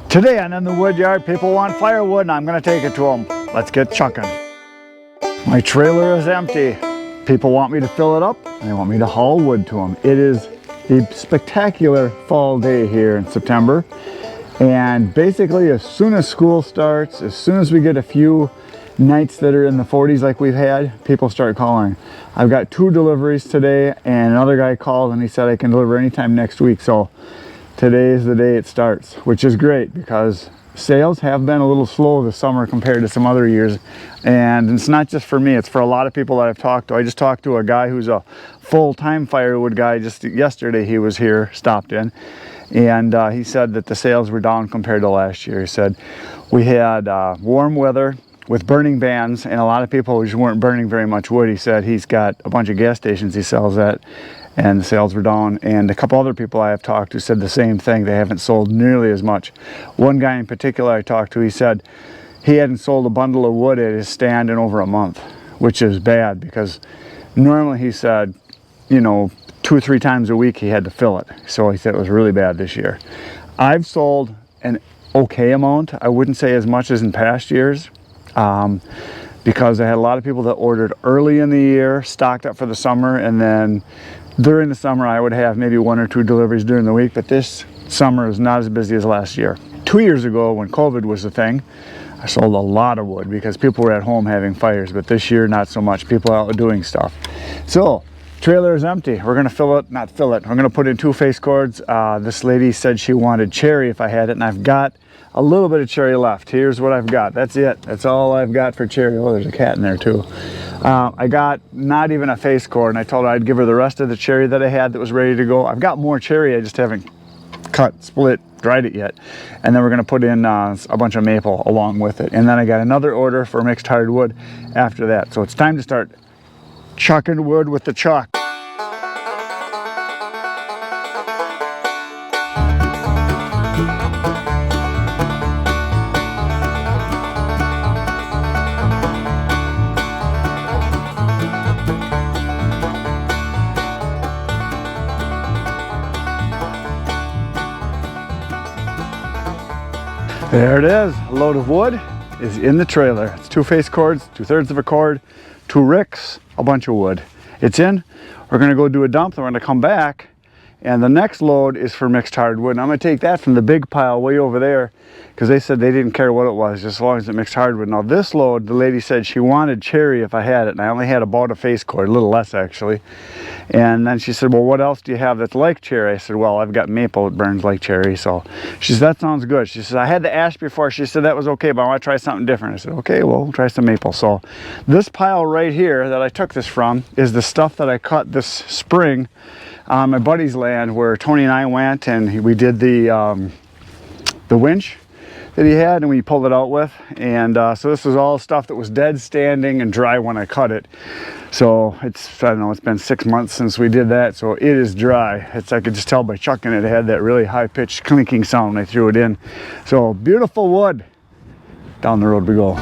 Today on In the Wood Yard, people want firewood and I'm going to take it to them. Let's get chucking. My trailer is empty. People want me to fill it up and they want me to haul wood to them. It is a spectacular fall day here in September. And basically as soon as school starts, as soon as we get a few nights that are in the 40s like we've had, people start calling. I've got 2 deliveries today and another guy called and he said I can deliver anytime next week. So today is the day it starts, which is great because sales have been a little slow this summer compared to some other years. And it's not just for me, it's for a lot of people that I've talked to. I just talked to a guy who's a full-time firewood guy. Just yesterday he was here, stopped in, and he said that the sales were down compared to last year. He said we had warm weather with burning bans and a lot of people just weren't burning very much wood. He said he's got a bunch of gas stations he sells at and the sales were down, and a couple other people I have talked to said the same thing. They haven't sold nearly as much. One guy in particular I talked to, he said he hadn't sold a bundle of wood at his stand in over a month, which is bad because normally he said, you know, 2 or 3 times a week he had to fill it. So he said it was really bad this year. I've sold an okay amount. I wouldn't say as much as in past years because I had a lot of people that ordered early in the year, stocked up for the summer, and then during the summer I would have maybe 1 or 2 deliveries during the week, but this summer is not as busy as last year. 2 years ago when COVID was the thing, I sold a lot of wood because people were at home having fires, but this year not so much. People out doing stuff. So trailer is empty. We're gonna fill it, not fill it. We're gonna put in 2 face cords. This lady said she wanted cherry if I had it, and I've got a little bit of cherry left. Here's what I've got. That's it. That's all I've got for cherry. Oh, there's a cat in there too. I got not even a face cord, and I told her I'd give her the rest of the cherry that I had that was ready to go. I've got more cherry, I just haven't cut, split, dried it yet. And then we're gonna put in a bunch of maple along with it. And then I got another order for mixed hardwood after that. So it's time to start chucking wood with the chuck. There it is, a load of wood is in the trailer. It's 2 face cords, 2/3 of a cord, 2 ricks, a bunch of wood. It's in. We're gonna go do a dump, then we're gonna come back, and the next load is for mixed hardwood. And I'm gonna take that from the big pile way over there because they said they didn't care what it was, just as long as it mixed hardwood. Now this load, the lady said she wanted cherry if I had it, and I only had about a face cord, a little less actually. And then she said, well, what else do you have that's like cherry? I said, well, I've got maple, it burns like cherry. So she said, that sounds good. She said, I had the ash before. She said, that was okay, but I want to try something different. I said, okay, well, we'll try some maple. So this pile right here that I took this from is the stuff that I cut this spring on my buddy's land where Tony and I went and we did the winch that he had and we pulled it out with. And so this was all stuff that was dead standing and dry when I cut it. So it's, I don't know, it's been 6 months since we did that, so it is dry. It's, I could just tell by chucking it, it had that really high-pitched clinking sound when I threw it in. So beautiful wood. Down the road we go.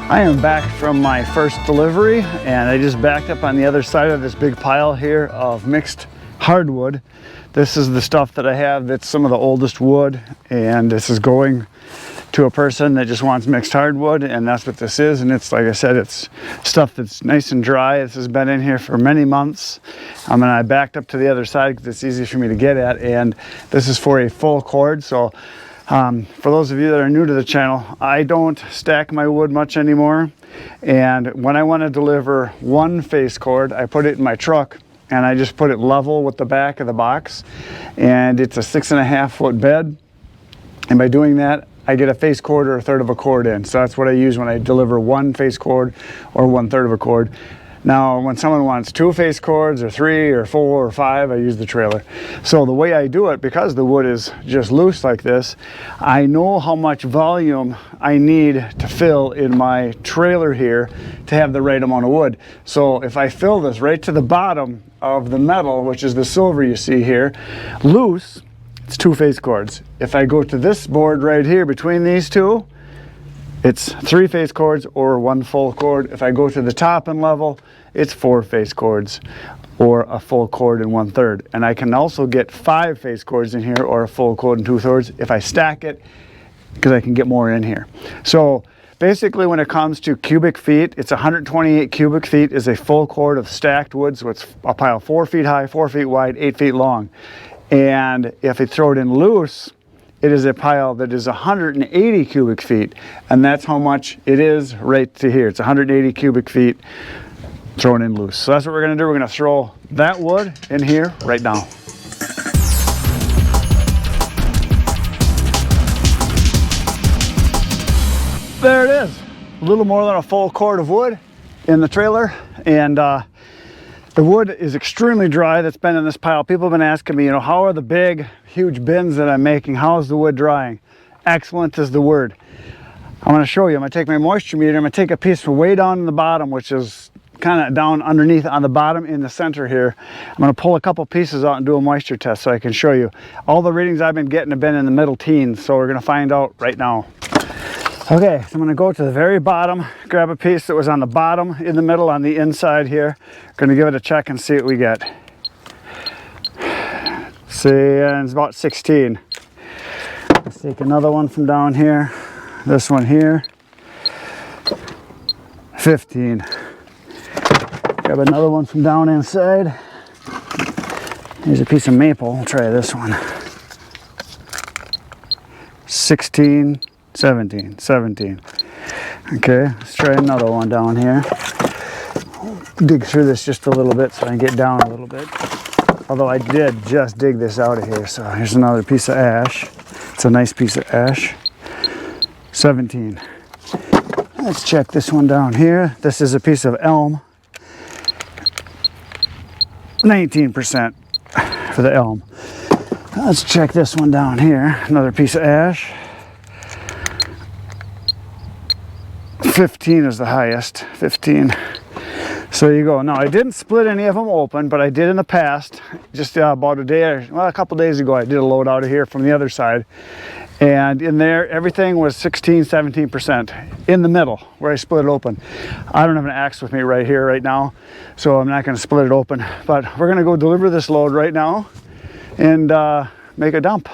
I am back from my first delivery and I just backed up on the other side of this big pile here of mixed hardwood. This is the stuff that I have that's some of the oldest wood, and this is going to a person that just wants mixed hardwood, and that's what this is. And it's, like I said, it's stuff that's nice and dry. This has been in here for many months. And I backed up to the other side because it's easy for me to get at, and this is for a full cord. So for those of you that are new to the channel, I don't stack my wood much anymore. And when I want to deliver 1 face cord, I put it in my truck and I just put it level with the back of the box. And it's a 6.5 foot bed. And by doing that, I get a face cord or a third of a cord in. So that's what I use when I deliver one face cord or 1/3 of a cord. Now, when someone wants 2 face cords or 3 or 4 or 5, I use the trailer. So the way I do it, because the wood is just loose like this, I know how much volume I need to fill in my trailer here to have the right amount of wood. So if I fill this right to the bottom of the metal, which is the silver you see here, loose, it's 2 face cords. If I go to this board right here between these two, it's 3 face cords or 1 full cord. If I go to the top and level, it's 4 face cords or a full cord and 1/3. And I can also get 5 face cords in here or a full cord and 2/3 if I stack it, because I can get more in here. So basically, when it comes to cubic feet, it's 128 cubic feet is a full cord of stacked wood. So it's a pile 4 feet high, 4 feet wide, 8 feet long. And if I throw it in loose, it is a pile that is 180 cubic feet, and that's how much it is right to here. It's 180 cubic feet thrown in loose. So that's what we're gonna do. We're gonna throw that wood in here right now. There it is, a little more than a full cord of wood in the trailer, and the wood is extremely dry that's been in this pile. People have been asking me, you know, how are the big, huge bins that I'm making, how is the wood drying? Excellent is the word. I'm gonna show you. I'm gonna take my moisture meter, I'm gonna take a piece from way down in the bottom, which is kind of down underneath on the bottom in the center here. I'm gonna pull a couple pieces out and do a moisture test so I can show you. All the readings I've been getting have been in the middle teens, so we're gonna find out right now. Okay, so I'm gonna go to the very bottom, grab a piece that was on the bottom, in the middle, on the inside here. Gonna give it a check and see what we get. See, and it's about 16. Let's take another one from down here. This one here, 15. Grab another one from down inside. Here's a piece of maple, I'll try this one. 16. 17. Okay, let's try another one down here. Dig through this just a little bit so I can get down a little bit. Although I did just dig this out of here. So here's another piece of ash. It's a nice piece of ash. 17. Let's check this one down here. This is a piece of elm. 19% for the elm. Let's check this one down here. Another piece of ash. 15 is the highest, 15. So you go. Now I didn't split any of them open, but I did in the past. Just about a couple days ago, I did a load out of here from the other side. And in there, everything was 16, 17% in the middle where I split it open. I don't have an axe with me right here, right now, so I'm not gonna split it open. But we're gonna go deliver this load right now and make a dump.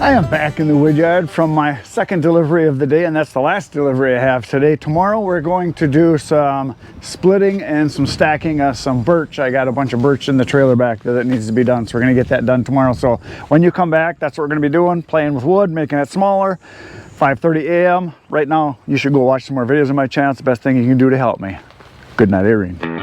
I am back in the woodyard from my second delivery of the day, and that's the last delivery I have today. Tomorrow we're going to do some splitting and some stacking of some birch. I got a bunch of birch in the trailer back there that needs to be done, so we're gonna get that done tomorrow. So when you come back, that's what we're gonna be doing, playing with wood, making it smaller. 5:30 a.m. Right now, you should go watch some more videos on my channel. It's the best thing you can do to help me. Good night, Irene.